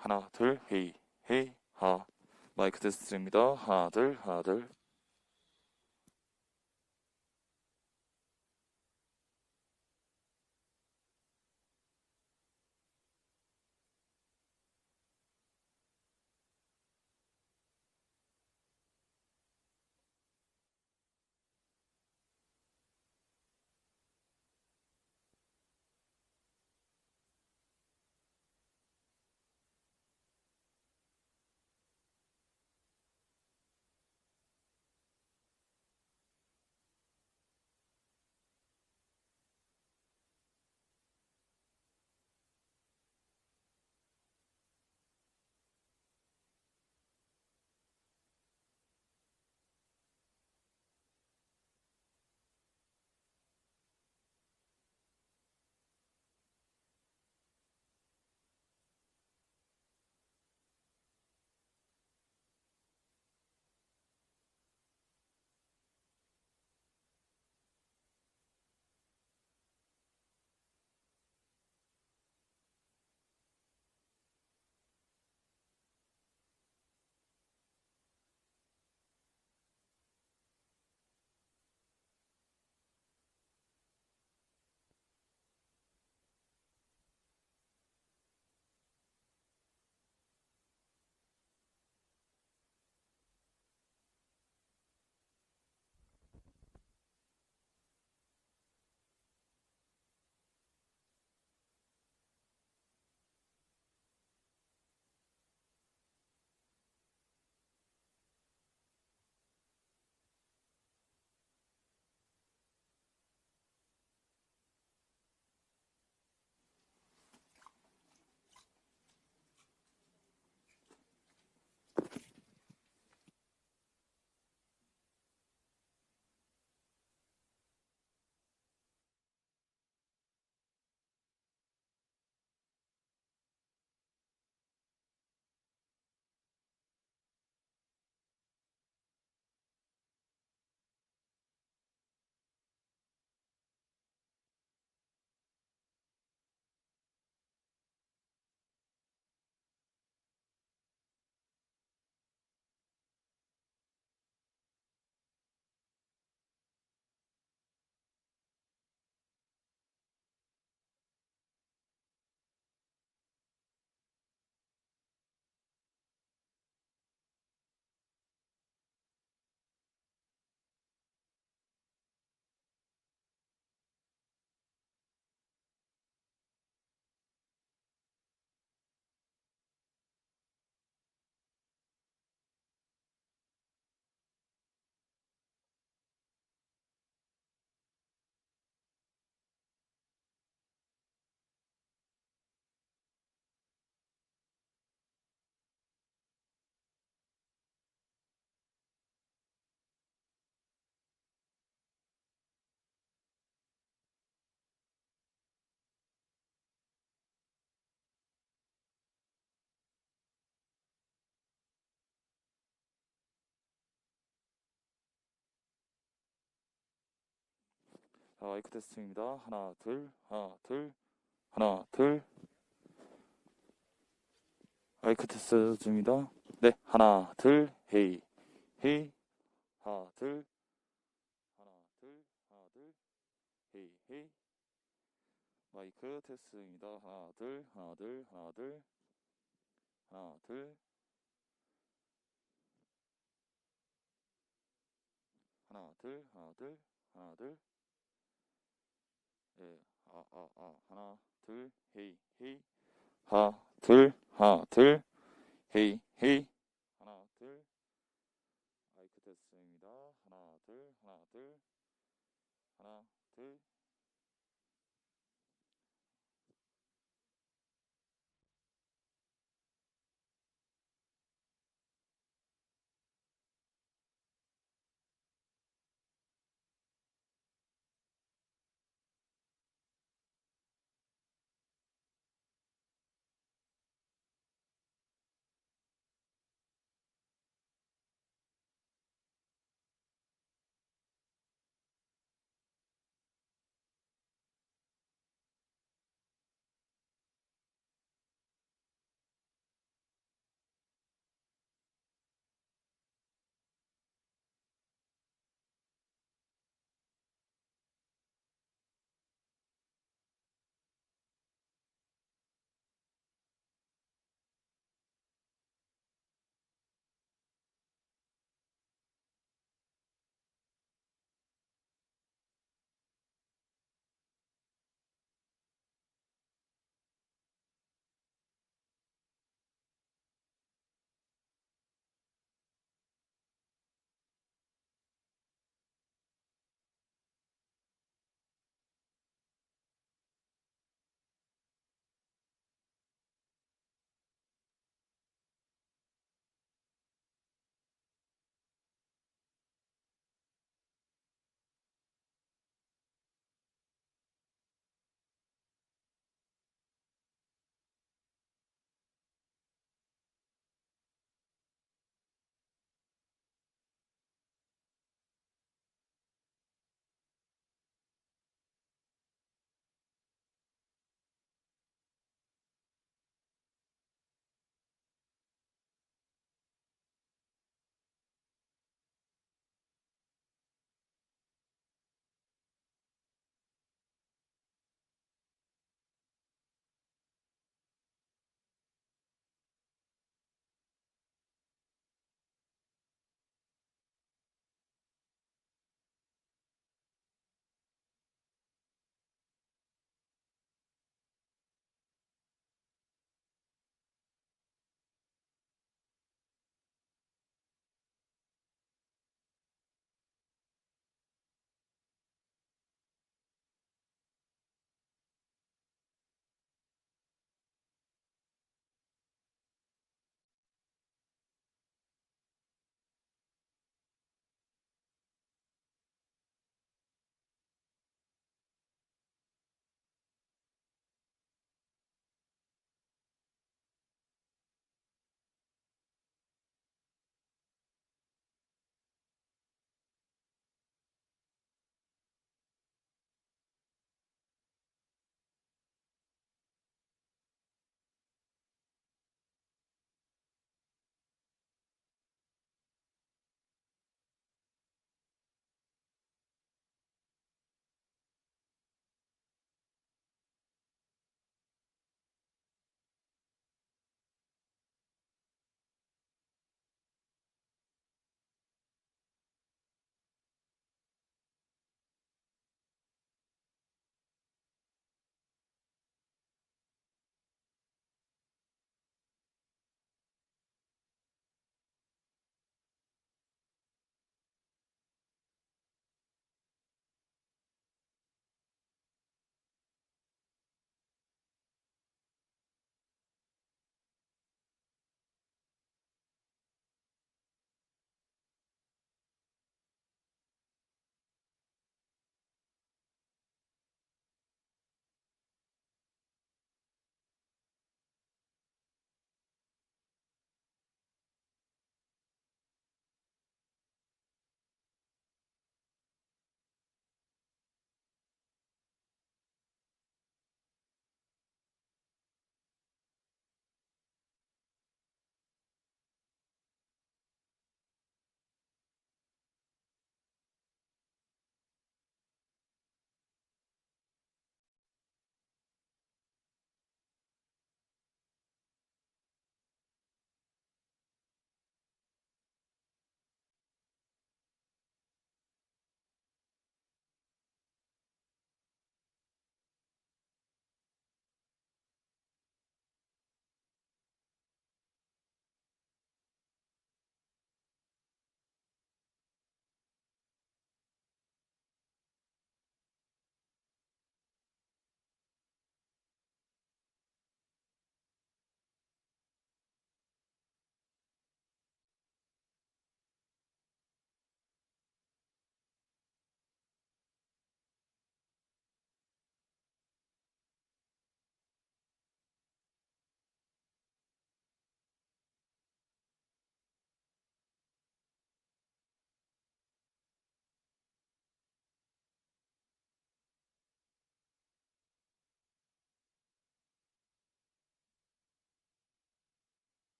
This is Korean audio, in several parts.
하나, 둘, 헤이, 헤이, 하. 마이크 테스트입니다. 하나, 둘, 하나, 둘. 자, 마이크 테스트입니다. 하나, 둘, 하나, 둘, 하나, 둘. 마이크 테스트 중입니다. 네, 하나, 둘, 헤이, 헤이, 하나, 둘, 하나, 둘, 하나, 둘, 헤이, 헤이. 마이크 테스트입니다. 하나, 둘, 하나, 둘, 하나, 둘, 하나, 둘, 하나, 둘, 하나, 둘, 하나, 둘. 예, 하나, 둘, 헤이, 헤이. 하나, 둘, 하나, 둘, 헤이, 헤이. 하나, 둘. 마이크 테스트입니다. 하나, 둘, 하나, 둘, 하나, 둘.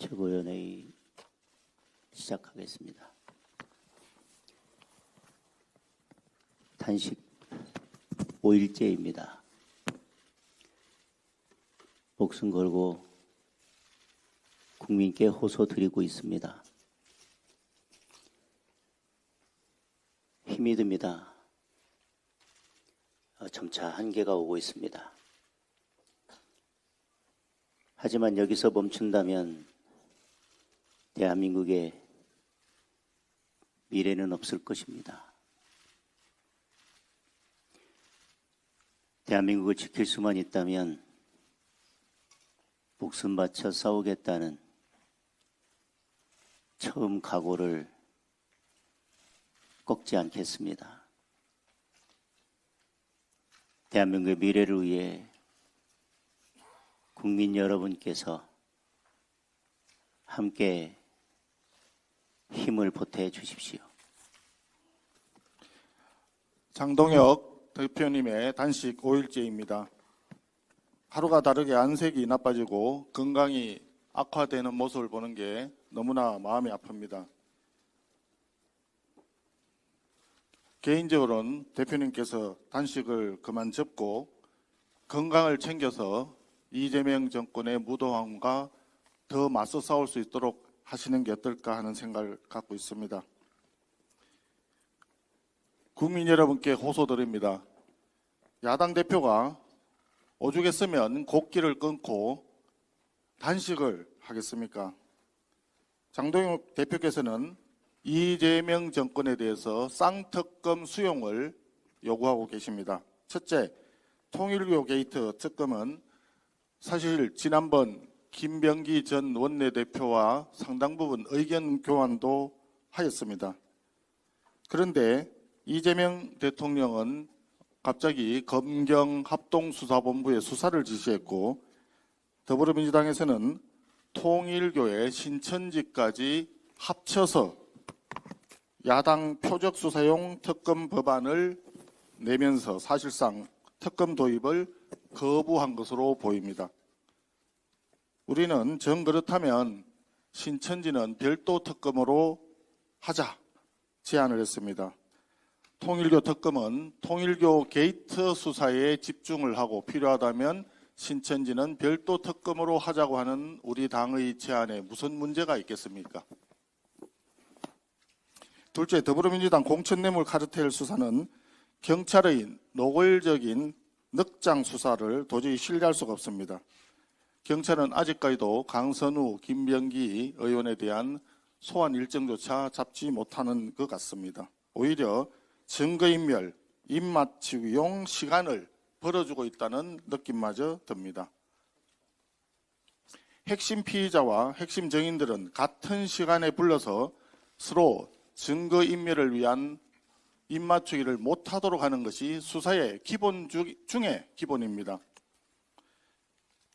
최고위원회의 시작하겠습니다. 단식 5일째입니다. 목숨 걸고 국민께 호소드리고 있습니다. 힘이 듭니다. 점차 한계가 오고 있습니다. 하지만 여기서 멈춘다면 대한민국의 미래는 없을 것입니다. 대한민국을 지킬 수만 있다면 목숨 바쳐 싸우겠다는 처음 각오를 꺾지 않겠습니다. 대한민국의 미래를 위해 국민 여러분께서 함께 힘을 보태 주십시오. 장동혁 대표님의 단식 5일째입니다. 하루가 다르게 안색이 나빠지고 건강이 악화되는 모습을 보는 게 너무나 마음이 아픕니다. 개인적으로는 대표님께서 단식을 그만 접고 건강을 챙겨서 이재명 정권의 무도함과 더 맞서 싸울 수 있도록 하시는 게 어떨까 하는 생각을 갖고 있습니다. 국민 여러분께 호소드립니다. 야당 대표가 오죽했으면 곡기를 끊고 단식을 하겠습니까? 장동혁 대표께서는 이재명 정권에 대해서 쌍특검 수용을 요구하고 계십니다. 첫째, 통일교 게이트 특검은 사실 지난번 김병기 전 원내대표와 상당 부분 의견 교환도 하였습니다. 그런데 이재명 대통령은 갑자기 검경 합동수사본부에 수사를 지시했고 더불어민주당에서는 통일교의 신천지까지 합쳐서 야당 표적수사용 특검 법안을 내면서 사실상 특검 도입을 거부한 것으로 보입니다. 우리는 정 그렇다면 신천지는 별도 특검으로 하자 제안을 했습니다. 통일교 특검은 통일교 게이트 수사에 집중을 하고 필요하다면 신천지는 별도 특검으로 하자고 하는 우리 당의 제안에 무슨 문제가 있겠습니까? 둘째, 더불어민주당 공천뇌물 카르텔 수사는 경찰의 노골적인 늑장 수사를 도저히 신뢰할 수가 없습니다. 경찰은 아직까지도 강선우, 김병기 의원에 대한 소환 일정조차 잡지 못하는 것 같습니다. 오히려 증거인멸, 입맞추기용 시간을 벌어주고 있다는 느낌마저 듭니다. 핵심 피의자와 핵심 증인들은 같은 시간에 불러서 서로 증거인멸을 위한 입맞추기를 못하도록 하는 것이 수사의 기본 중에 기본입니다.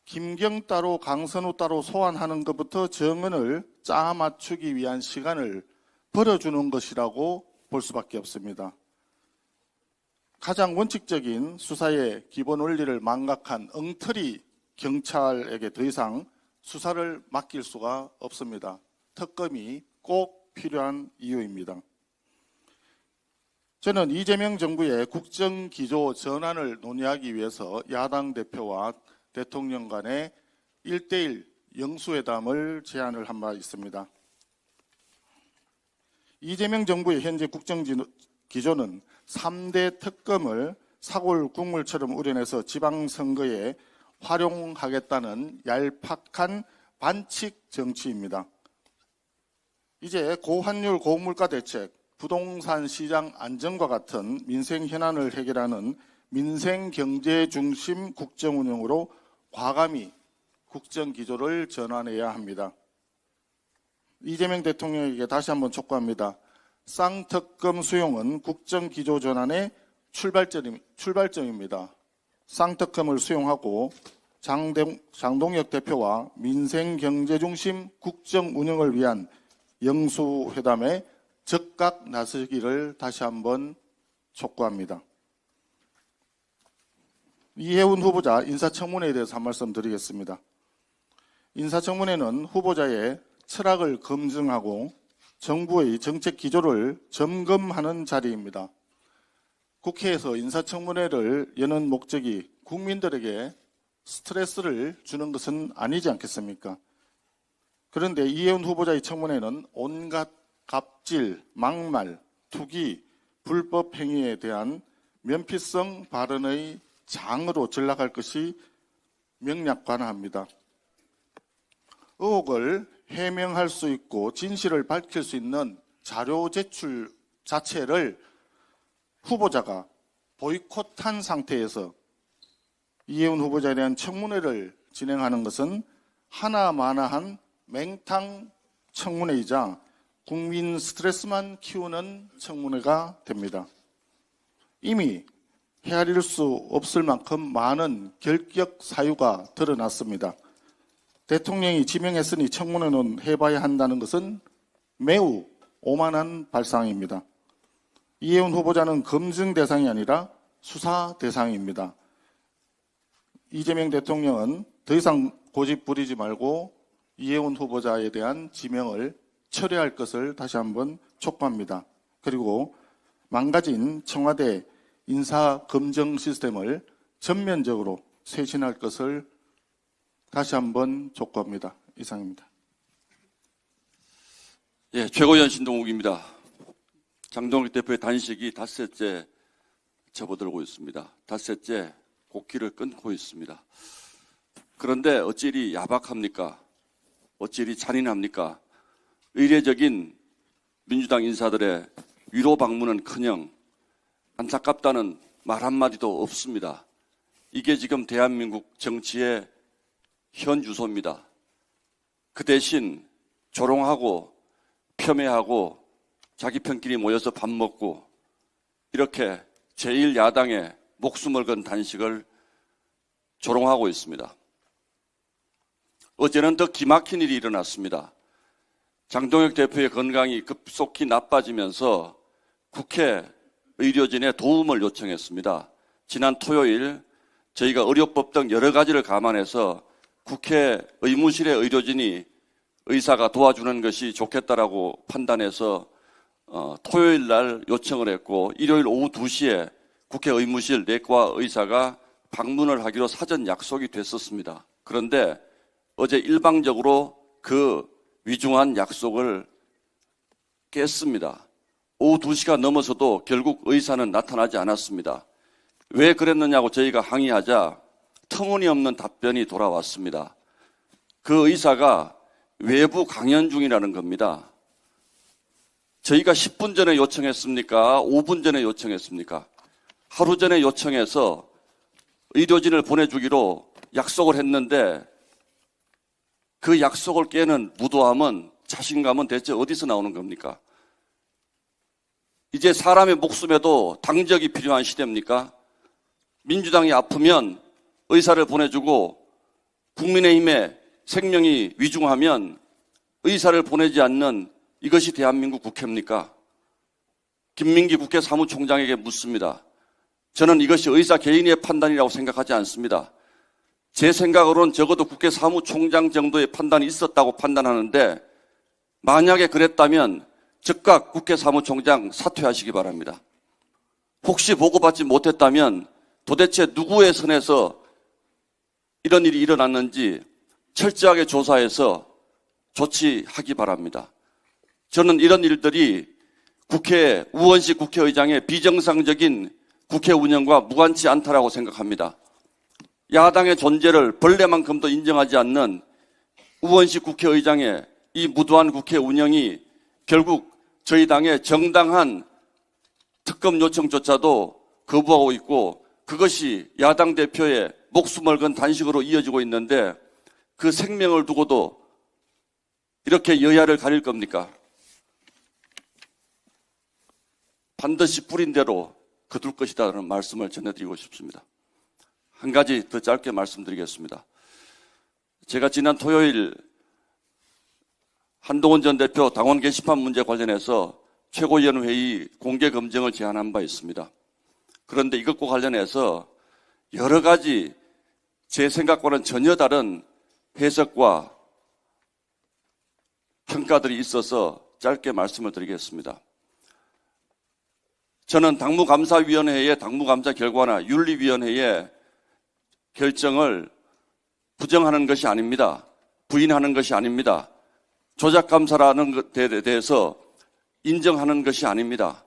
김경 따로 강선우 따로 소환하는 것부터 정은을 짜 맞추기 위한 시간을 벌어주는 것이라고 볼 수밖에 없습니다. 가장 원칙적인 수사의 기본 원리를 망각한 엉터리 경찰에게 더 이상 수사를 맡길 수가 없습니다. 특검이 꼭 필요한 이유입니다. 저는 이재명 정부의 국정기조 전환을 논의하기 위해서 야당 대표와 대통령 간의 1대1 영수회담을 제안을 한 바 있습니다. 이재명 정부의 현재 국정기조는 3대 특검을 사골 국물처럼 우려내서 지방선거에 활용하겠다는 얄팍한 반칙 정치입니다. 이제 고환율 고물가 대책, 부동산 시장 안정과 같은 민생 현안을 해결하는 민생경제 중심 국정운영으로 과감히 국정기조를 전환해야 합니다. 이재명 대통령에게 다시 한번 촉구합니다. 쌍특검 수용은 국정기조 전환의 출발점입니다. 쌍특검을 수용하고 장동혁 대표와 민생경제 중심 국정운영을 위한 영수회담에 적극 나서기를 다시 한번 촉구합니다. 이해운 후보자 인사청문회에 대해서 한 말씀 드리겠습니다. 인사청문회는 후보자의 철학을 검증하고 정부의 정책 기조를 점검하는 자리입니다. 국회에서 인사청문회를 여는 목적이 국민들에게 스트레스를 주는 것은 아니지 않겠습니까? 그런데 이혜원 후보자의 청문회는 온갖 갑질, 막말, 투기, 불법 행위에 대한 면피성 발언의 장으로 전락할 것이 명약관합니다. 의혹을 해명할 수 있고 진실을 밝힐 수 있는 자료 제출 자체를 후보자가 보이콧한 상태에서 이혜원 후보자에 대한 청문회를 진행하는 것은 하나마나한 맹탕 청문회이자 국민 스트레스만 키우는 청문회가 됩니다. 이미 헤아릴 수 없을 만큼 많은 결격 사유가 드러났습니다. 대통령이 지명했으니 청문회는 해봐야 한다는 것은 매우 오만한 발상입니다. 이혜원 후보자는 검증 대상이 아니라 수사 대상입니다. 이재명 대통령은 더 이상 고집 부리지 말고 이혜원 후보자에 대한 지명을 철회할 것을 다시 한번 촉구합니다. 그리고 망가진 청와대 인사검증 시스템을 전면적으로 쇄신할 것을 다시 한번 촉구합니다. 이상입니다. 예, 최고위원 신동욱입니다. 장동혁 대표의 단식이 닷새째 접어들고 있습니다. 닷새째 곡기를 끊고 있습니다. 그런데 어찌 이리 야박합니까? 어찌 이리 잔인합니까? 의례적인 민주당 인사들의 위로 방문은커녕 안타깝다는 말 한마디도 없습니다. 이게 지금 대한민국 정치의 현 주소입니다. 그 대신 조롱하고 폄훼하고 자기 편끼리 모여서 밥 먹고 이렇게 제1야당의 목숨을 건 단식을 조롱하고 있습니다. 어제는 더 기막힌 일이 일어났습니다. 장동혁 대표의 건강이 급속히 나빠지면서 국회 의료진의 도움을 요청했습니다. 지난 토요일 저희가 의료법 등 여러 가지를 감안해서 국회 의무실의 의료진이 의사가 도와주는 것이 좋겠다라고 판단해서 토요일 날 요청을 했고 일요일 오후 2시에 국회 의무실 내과 의사가 방문을 하기로 사전 약속이 됐었습니다. 그런데 어제 일방적으로 그 위중한 약속을 깼습니다. 오후 2시가 넘어서도 결국 의사는 나타나지 않았습니다. 왜 그랬느냐고 저희가 항의하자 터무니없는 답변이 돌아왔습니다. 그 의사가 외부 강연 중이라는 겁니다. 저희가 10분 전에 요청했습니까? 5분 전에 요청했습니까? 하루 전에 요청해서 의료진을 보내주기로 약속을 했는데 그 약속을 깨는 무도함은 자신감은 대체 어디서 나오는 겁니까? 이제 사람의 목숨에도 당적이 필요한 시대입니까? 민주당이 아프면 의사를 보내주고 국민의힘의 생명이 위중하면 의사를 보내지 않는 이것이 대한민국 국회입니까? 김민기 국회 사무총장에게 묻습니다. 저는 이것이 의사 개인의 판단이라고 생각하지 않습니다. 제 생각으로는 적어도 국회 사무총장 정도의 판단이 있었다고 판단하는데 만약에 그랬다면 즉각 국회 사무총장 사퇴하시기 바랍니다. 혹시 보고받지 못했다면 도대체 누구의 선에서 이런 일이 일어났는지 철저하게 조사해서 조치하기 바랍니다. 저는 이런 일들이 국회 우원식 국회의장의 비정상적인 국회 운영과 무관치 않다라고 생각합니다. 야당의 존재를 벌레만큼도 인정하지 않는 우원식 국회의장의 이 무도한 국회 운영이 결국 저희 당의 정당한 특검 요청조차도 거부하고 있고 그것이 야당 대표의 목숨을 건 단식으로 이어지고 있는데 그 생명을 두고도 이렇게 여야를 가릴 겁니까? 반드시 뿌린 대로 거둘 것이다라는 말씀을 전해드리고 싶습니다. 한 가지 더 짧게 말씀드리겠습니다. 제가 지난 토요일 한동훈 전 대표 당원 게시판 문제 관련해서 최고위원회의 공개 검증을 제안한 바 있습니다. 그런데 이것과 관련해서 여러 가지 제 생각과는 전혀 다른 해석과 평가들이 있어서 짧게 말씀을 드리겠습니다. 저는 당무감사위원회의 당무감사 결과나 윤리위원회의 결정을 부정하는 것이 아닙니다. 부인하는 것이 아닙니다. 조작감사라는 것에 대해서 인정하는 것이 아닙니다.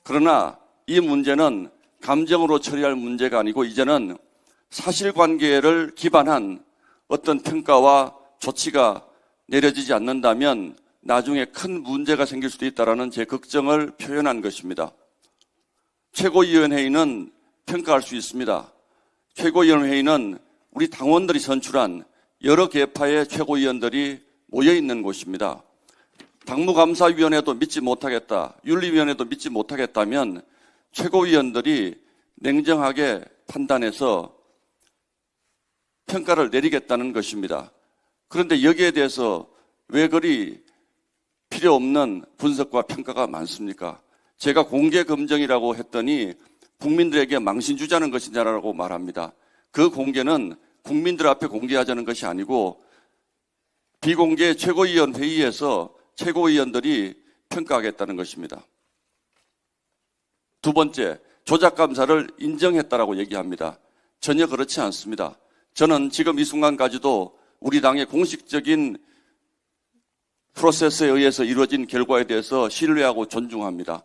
그러나 이 문제는 감정으로 처리할 문제가 아니고 이제는 사실관계를 기반한 어떤 평가와 조치가 내려지지 않는다면 나중에 큰 문제가 생길 수도 있다는 제 걱정을 표현한 것입니다. 최고위원회의는 평가할 수 있습니다. 최고위원회의는 우리 당원들이 선출한 여러 계파의 최고위원들이 모여있는 곳입니다. 당무감사위원회도 믿지 못하겠다, 윤리위원회도 믿지 못하겠다면 최고위원들이 냉정하게 판단해서 평가를 내리겠다는 것입니다. 그런데 여기에 대해서 왜 그리 필요 없는 분석과 평가가 많습니까? 제가 공개검증이라고 했더니 국민들에게 망신 주자는 것이냐라고 말합니다. 그 공개는 국민들 앞에 공개하자는 것이 아니고 비공개 최고위원 회의에서 최고위원들이 평가하겠다는 것입니다. 두 번째, 조작감사를 인정했다라고 얘기합니다. 전혀 그렇지 않습니다. 저는 지금 이 순간까지도 우리 당의 공식적인 프로세스에 의해서 이루어진 결과에 대해서 신뢰하고 존중합니다.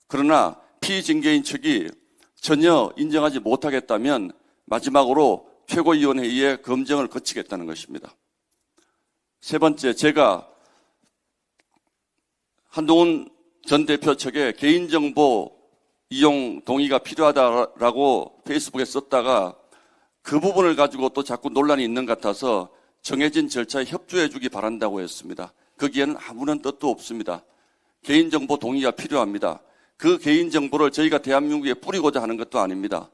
그러나 피징계인 측이 전혀 인정하지 못하겠다면 마지막으로 최고위원회의의 검증을 거치겠다는 것입니다. 세 번째, 제가 한동훈 전 대표 측에 개인정보 이용 동의가 필요하다라고 페이스북에 썼다가 그 부분을 가지고 또 자꾸 논란이 있는 것 같아서 정해진 절차에 협조해 주기 바란다고 했습니다. 거기에는 아무런 뜻도 없습니다. 개인정보 동의가 필요합니다. 그 개인정보를 저희가 대한민국에 뿌리고자 하는 것도 아닙니다.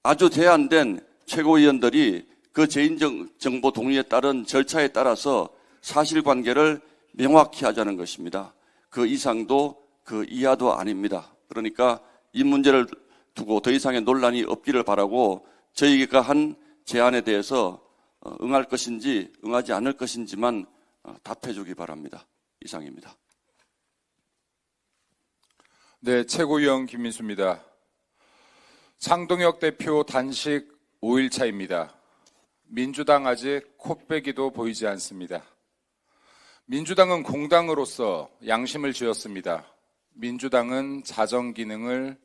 아주 제한된 최고위원들이 그 개인정보 동의에 따른 절차에 따라서 사실관계를 명확히 하자는 것입니다. 그 이상도 그 이하도 아닙니다. 그러니까 이 문제를 두고 더 이상의 논란이 없기를 바라고 저희가 한 제안에 대해서 응할 것인지 응하지 않을 것인지만 답해 주기 바랍니다. 이상입니다. 네, 최고위원 김민수입니다. 창동혁 대표 단식 5일차입니다. 민주당 아직 코빼기도 보이지 않습니다. 민주당은 공당으로서 양심을 지었습니다. 민주당은 자정 기능을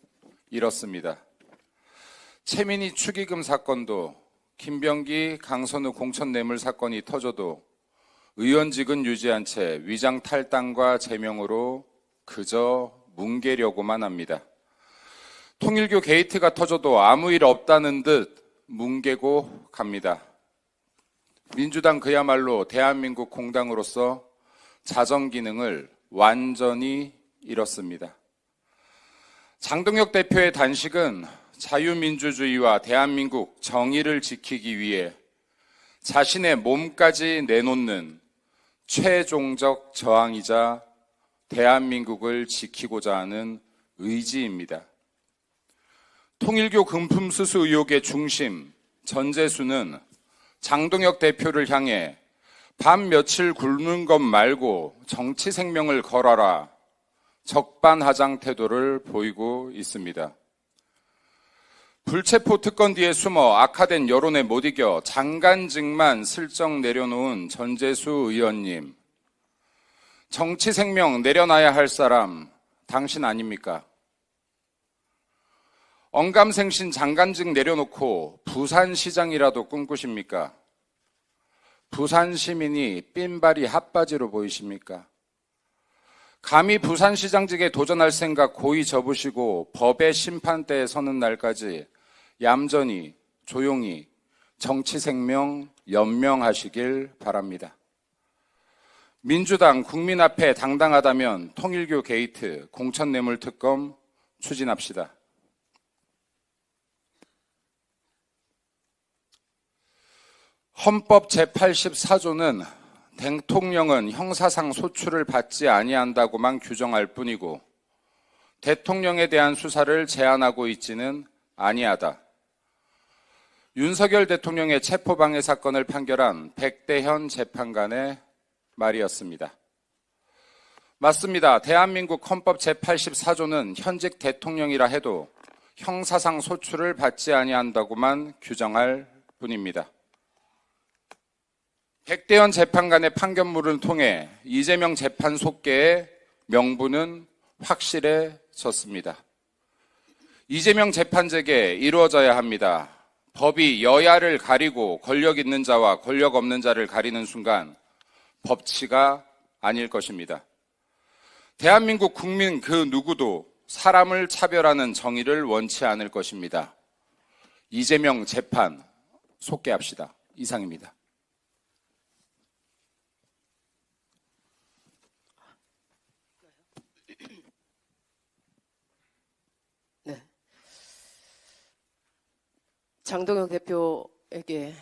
잃었습니다. 최민희 축의금 사건도 김병기, 강선우 공천뇌물 사건이 터져도 의원직은 유지한 채 위장 탈당과 제명으로 그저 뭉개려고만 합니다. 통일교 게이트가 터져도 아무 일 없다는 듯 뭉개고 갑니다. 민주당 그야말로 대한민국 공당으로서 자정 기능을 완전히 잃었습니다. 장동혁 대표의 단식은 자유민주주의와 대한민국 정의를 지키기 위해 자신의 몸까지 내놓는 최종적 저항이자 대한민국을 지키고자 하는 의지입니다. 통일교 금품수수 의혹의 중심 전재수는 장동혁 대표를 향해 밤 며칠 굶는 것 말고 정치 생명을 걸어라 적반하장 태도를 보이고 있습니다. 불체포 특권 뒤에 숨어 악화된 여론에 못 이겨 장관직만 슬쩍 내려놓은 전재수 의원님, 정치 생명 내려놔야 할 사람 당신 아닙니까? 언감생신 장관직 내려놓고 부산시장이라도 꿈꾸십니까? 부산 시민이 삔바리 핫바지로 보이십니까? 감히 부산시장직에 도전할 생각 고이 접으시고 법의 심판대에 서는 날까지 얌전히 조용히 정치 생명 연명하시길 바랍니다. 민주당 국민 앞에 당당하다면 통일교 게이트 공천뇌물 특검 추진합시다. 헌법 제84조는 대통령은 형사상 소출을 받지 아니한다고만 규정할 뿐이고 대통령에 대한 수사를 제한하고 있지는 아니하다. 윤석열 대통령의 체포방해 사건을 판결한 백대현 재판관의 말이었습니다. 맞습니다. 대한민국 헌법 제84조는 현직 대통령이라 해도 형사상 소출을 받지 아니한다고만 규정할 뿐입니다. 백대현 재판관의 판결문을 통해 이재명 재판 속계의 명분은 확실해졌습니다. 이재명 재판직에 이루어져야 합니다. 법이 여야를 가리고 권력 있는 자와 권력 없는 자를 가리는 순간 법치가 아닐 것입니다. 대한민국 국민 그 누구도 사람을 차별하는 정의를 원치 않을 것입니다. 이재명 재판 속개합시다. 이상입니다. 네. 장동혁 대표에게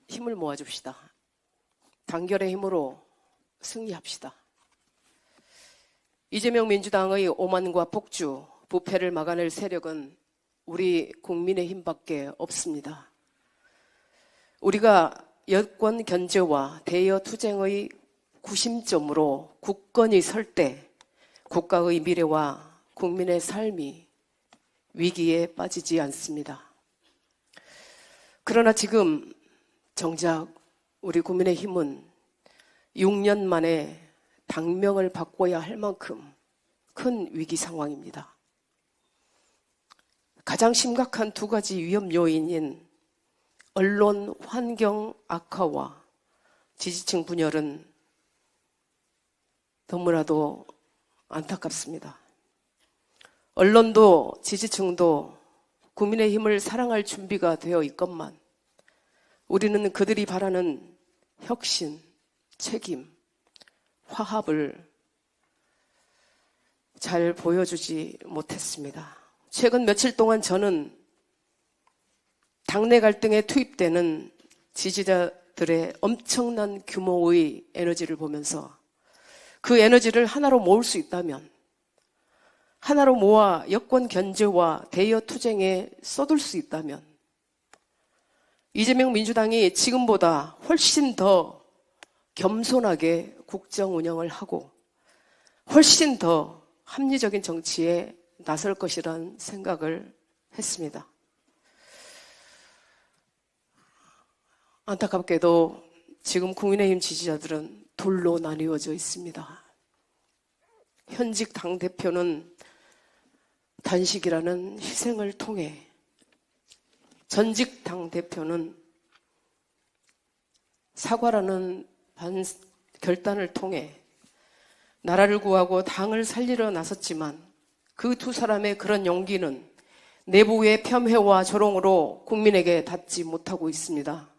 힘을 모아줍시다. 단결의 힘으로 승리합시다. 이재명 민주당의 오만과 폭주, 부패를 막아낼 세력은 우리 국민의힘밖에 없습니다. 우리가 여권 견제와 대여 투쟁의 구심점으로 굳건히 설 때 국가의 미래와 국민의 삶이 위기에 빠지지 않습니다. 그러나 지금 정작 우리 국민의힘은 6년 만에 당명을 바꿔야 할 만큼 큰 위기 상황입니다. 가장 심각한 두 가지 위험 요인인 언론 환경 악화와 지지층 분열은 너무나도 안타깝습니다. 언론도 지지층도 국민의힘을 사랑할 준비가 되어 있건만 우리는 그들이 바라는 혁신, 책임, 화합을 잘 보여주지 못했습니다. 최근 며칠 동안 저는 당내 갈등에 투입되는 지지자들의 엄청난 규모의 에너지를 보면서 그 에너지를 하나로 모을 수 있다면, 하나로 모아 여권 견제와 대여 투쟁에 쏟을 수 있다면 이재명 민주당이 지금보다 훨씬 더 겸손하게 국정 운영을 하고 훨씬 더 합리적인 정치에 나설 것이라는 생각을 했습니다. 안타깝게도 지금 국민의힘 지지자들은 둘로 나뉘어져 있습니다. 현직 당대표는 단식이라는 희생을 통해, 전직 당대표는 사과라는 결단을 통해 나라를 구하고 당을 살리려 나섰지만 그 두 사람의 그런 용기는 내부의 폄훼와 조롱으로 국민에게 닿지 못하고 있습니다.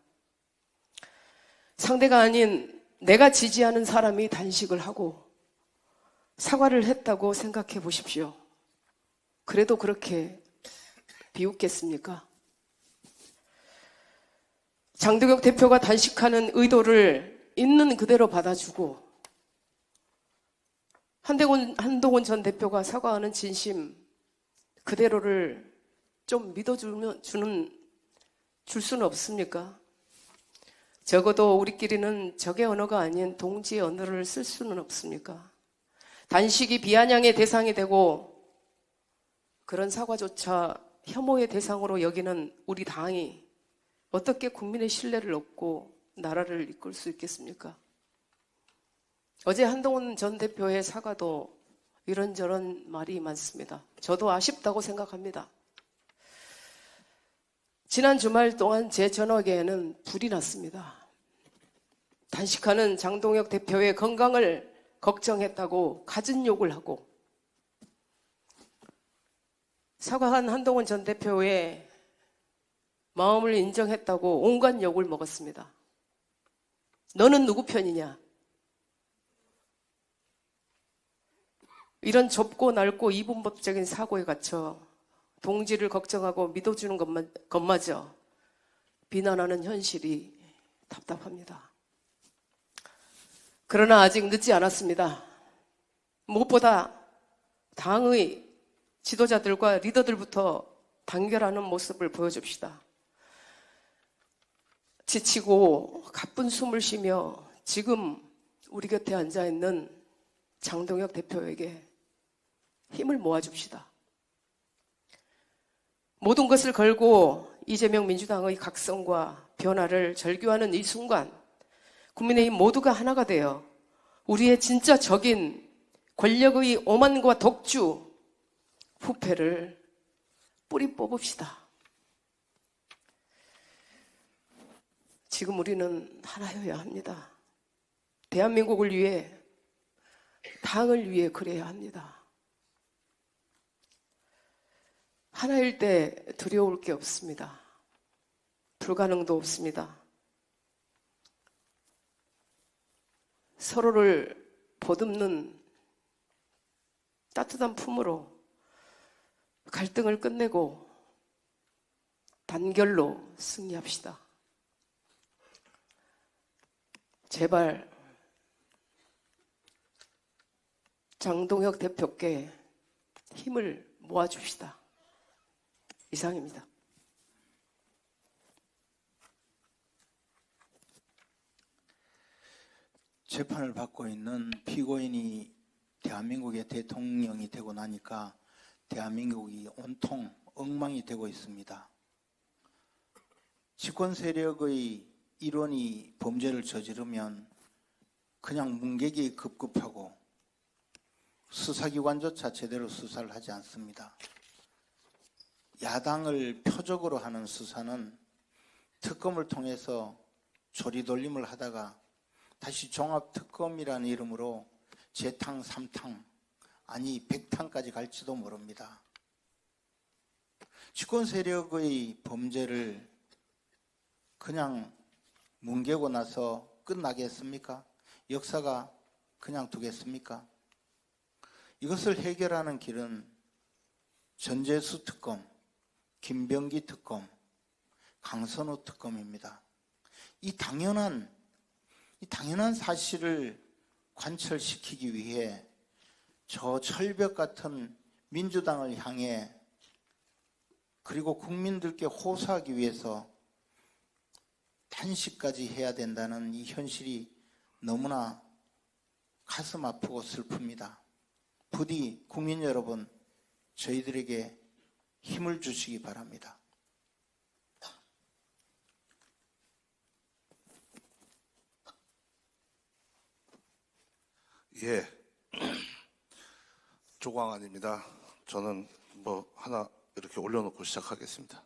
상대가 아닌 내가 지지하는 사람이 단식을 하고 사과를 했다고 생각해 보십시오. 그래도 그렇게 비웃겠습니까? 장동혁 대표가 단식하는 의도를 있는 그대로 받아주고 한동훈 전 대표가 사과하는 진심 그대로를 좀 줄 수는 없습니까? 적어도 우리끼리는 적의 언어가 아닌 동지의 언어를 쓸 수는 없습니까? 단식이 비아냥의 대상이 되고 그런 사과조차 혐오의 대상으로 여기는 우리 당이 어떻게 국민의 신뢰를 얻고 나라를 이끌 수 있겠습니까? 어제 한동훈 전 대표의 사과도 이런저런 말이 많습니다. 저도 아쉽다고 생각합니다. 지난 주말 동안 제 전화기에는 불이 났습니다. 단식하는 장동혁 대표의 건강을 걱정했다고 갖은 욕을 하고 사과한 한동훈 전 대표의 마음을 인정했다고 온갖 욕을 먹었습니다. 너는 누구 편이냐? 이런 좁고 넓고 이분법적인 사고에 갇혀 동지를 걱정하고 믿어주는 것마저 비난하는 현실이 답답합니다. 그러나 아직 늦지 않았습니다. 무엇보다 당의 지도자들과 리더들부터 단결하는 모습을 보여줍시다. 지치고 가쁜 숨을 쉬며 지금 우리 곁에 앉아 있는 장동혁 대표에게 힘을 모아줍시다. 모든 것을 걸고 이재명 민주당의 각성과 변화를 절규하는 이 순간 국민의힘 모두가 하나가 되어 우리의 진짜 적인 권력의 오만과 독주, 부패를 뿌리 뽑읍시다. 지금 우리는 하나여야 합니다. 대한민국을 위해, 당을 위해 그래야 합니다. 하나일 때 두려울 게 없습니다. 불가능도 없습니다. 서로를 보듬는 따뜻한 품으로 갈등을 끝내고 단결로 승리합시다. 제발 장동혁 대표께 힘을 모아줍시다. 이상입니다. 재판을 받고 있는 피고인이 대한민국의 대통령이 되고 나니까 대한민국이 온통 엉망이 되고 있습니다. 집권 세력의 일원이 범죄를 저지르면 그냥 문객이 급급하고 수사기관조차 제대로 수사를 하지 않습니다. 야당을 표적으로 하는 수사는 특검을 통해서 조리돌림을 하다가 다시 종합특검이라는 이름으로 재탕, 삼탕, 아니 백탕까지 갈지도 모릅니다. 집권 세력의 범죄를 그냥 뭉개고 나서 끝나겠습니까? 역사가 그냥 두겠습니까? 이것을 해결하는 길은 전재수 특검, 김병기 특검, 강선우 특검입니다. 이 당연한 사실을 관철시키기 위해 저 철벽 같은 민주당을 향해 그리고 국민들께 호소하기 위해서 단식까지 해야 된다는 이 현실이 너무나 가슴 아프고 슬픕니다. 부디 국민 여러분, 저희들에게 힘을 주시기 바랍니다. 예, 조광안입니다. 저는 하나 이렇게 올려놓고 시작하겠습니다.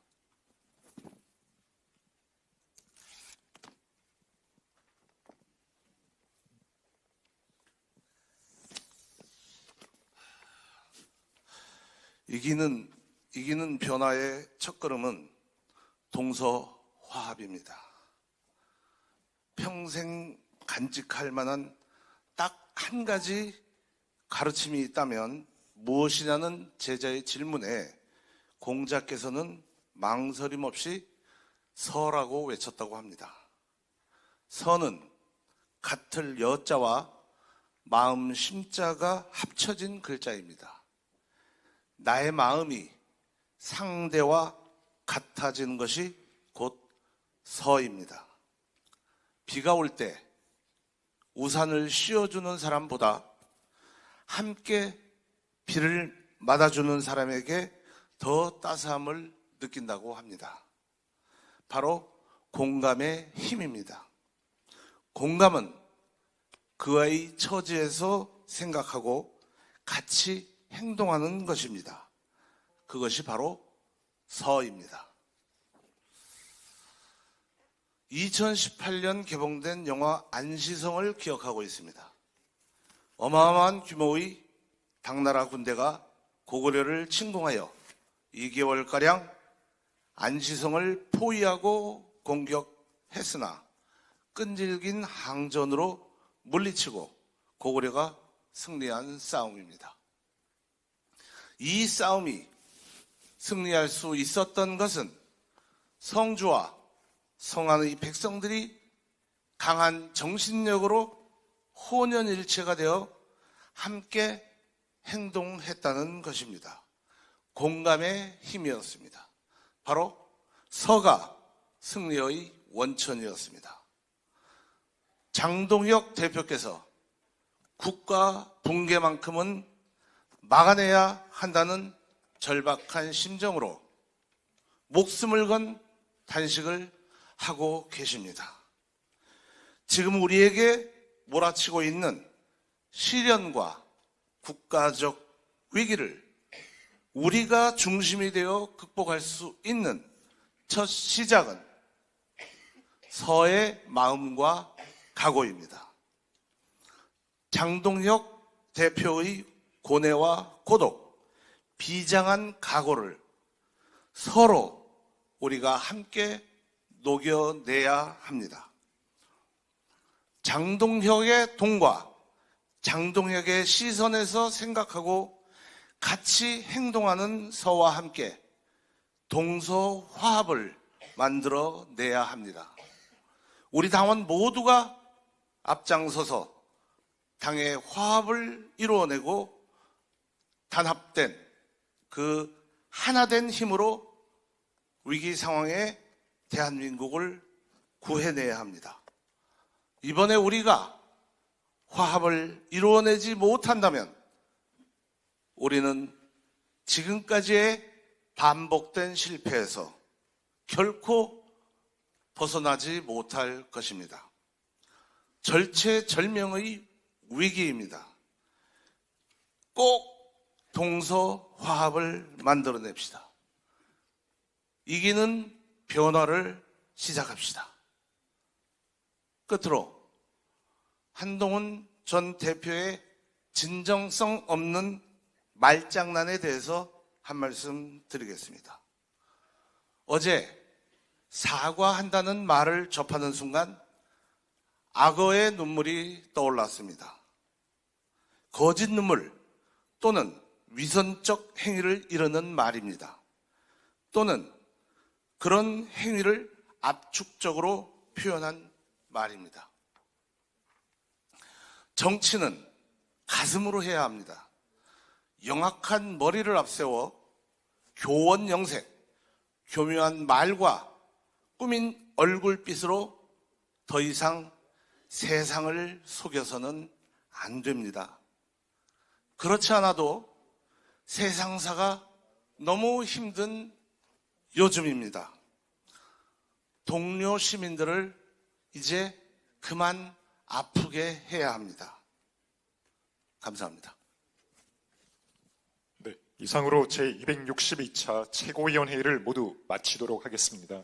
이기는 변화의 첫걸음은 동서화합입니다. 평생 간직할 만한 딱 한 가지 가르침이 있다면 무엇이냐는 제자의 질문에 공자께서는 망설임 없이 서라고 외쳤다고 합니다. 서는 같을 여자와 마음 심자가 합쳐진 글자입니다. 나의 마음이 상대와 같아지는 것이 곧 서입니다. 비가 올 때 우산을 씌워주는 사람보다 함께 비를 맞아주는 사람에게 더 따스함을 느낀다고 합니다. 바로 공감의 힘입니다. 공감은 그와의 처지에서 생각하고 같이 행동하는 것입니다. 그것이 바로 서입니다. 2018년 개봉된 영화 안시성을 기억하고 있습니다. 어마어마한 규모의 당나라 군대가 고구려를 침공하여 2개월가량 안시성을 포위하고 공격했으나 끈질긴 항전으로 물리치고 고구려가 승리한 싸움입니다. 이 싸움이 승리할 수 있었던 것은 성주와 성안의 백성들이 강한 정신력으로 혼연일체가 되어 함께 행동했다는 것입니다. 공감의 힘이었습니다. 바로 서가 승리의 원천이었습니다. 장동혁 대표께서 국가 붕괴만큼은 막아내야 한다는 절박한 심정으로 목숨을 건 단식을 하고 계십니다. 지금 우리에게 몰아치고 있는 시련과 국가적 위기를 우리가 중심이 되어 극복할 수 있는 첫 시작은 서의 마음과 각오입니다. 장동혁 대표의 고뇌와 고독, 비장한 각오를 서로 우리가 함께 녹여내야 합니다. 장동혁의 돈과 장동혁의 시선에서 생각하고 같이 행동하는 서와 함께 동서화합을 만들어내야 합니다. 우리 당원 모두가 앞장서서 당의 화합을 이루어내고 단합된 그 하나된 힘으로 위기 상황에 대한민국을 구해내야 합니다. 이번에 우리가 화합을 이루어내지 못한다면 우리는 지금까지의 반복된 실패에서 결코 벗어나지 못할 것입니다. 절체절명의 위기입니다. 꼭 동서화합을 만들어냅시다. 이기는 변화를 시작합시다. 끝으로 한동훈 전 대표의 진정성 없는 말장난에 대해서 한 말씀 드리겠습니다. 어제 사과한다는 말을 접하는 순간 악어의 눈물이 떠올랐습니다. 거짓 눈물 또는 위선적 행위를 이르는 말입니다. 또는 그런 행위를 압축적으로 표현한 말입니다. 정치는 가슴으로 해야 합니다. 영악한 머리를 앞세워 교원 영색, 교묘한 말과 꾸민 얼굴빛으로 더 이상 세상을 속여서는 안 됩니다. 그렇지 않아도 세상사가 너무 힘든 요즘입니다. 동료 시민들을 이제 그만 아프게 해야 합니다. 감사합니다. 네, 이상으로 제262차 최고위원회의를 모두 마치도록 하겠습니다.